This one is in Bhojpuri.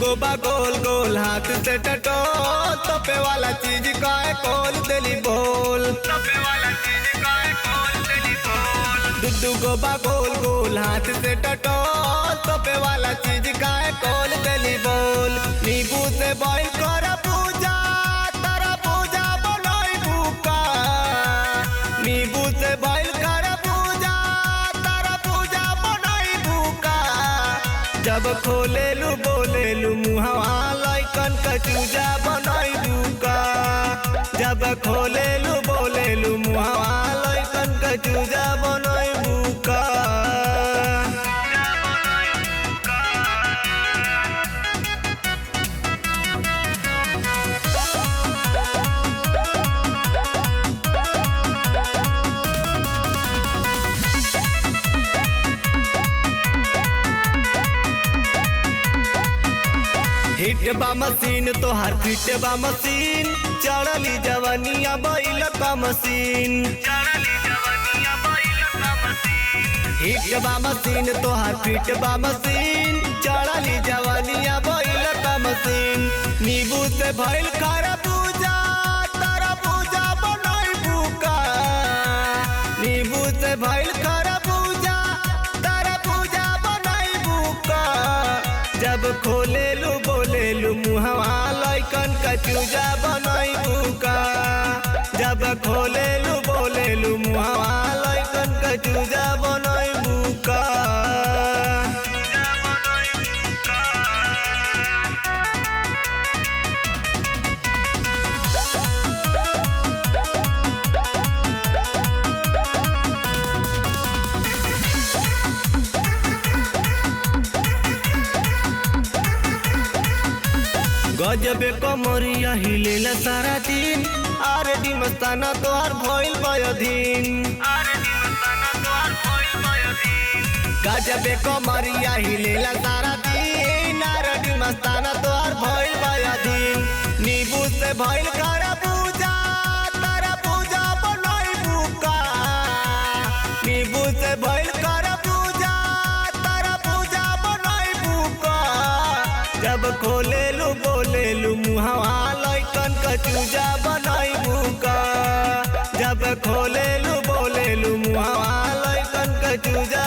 दुगो बा गोल गोल हाथ से टटो तपे वाला चीज का खोल देली बोल। दुगो बा गोल गोल हाथ से टटो तपे वाला चीज का खोल देली बोल। नींबू से बॉईल कर पूजा तारा पूजा बनोई भूका। नींबू से बॉईल कर पूजा तारा पूजा बनोई भूका। जब खोलेलू बोलेलू मुहवा लइकन का चूजा बनोई भूका। जब खोलेलू बोलेलू मुहवा लइकन का चूजा बनोई भूका। हिट बा मशीन तोहार फिट बा मशीन। चढ़ली जवनिया बैल का मशीन। हिट बा मशीन तोहार फिट बा मशीन। चढ़ली जवनिया बैल का मशीन। नींबू से भइल खरा पूजा तारा पूजा बनोई भूका। नींबू से भइल खरा पूजा तारा पूजा बनोई भूका। जब खोलेलू बोलेलू मुहवा लइकन का चूजा बनोई भूका। जब खोलेलू बोलेलू मुहवा लइकन का चूजा बनोई भूका। गजबे कमरिया हिलेला सारा दिन। आरडी मस्ताना तोहार भइल बयधीन। गजबे कमरिया हिलेला सारा दिन। आरडी मस्ताना तोहार भइल बयधीन। नींबू से भइल खरा पूजा तारा पूजा बनोई भूका। नींबू से भइल खरा पूजा तारा पूजा बनोई भूका। जब खोलेलू बोलेलू मुहवा लइकन का चूजा बनोई भूका। जब खोलेलू बोलेलू मुहवा लइकन का चूजा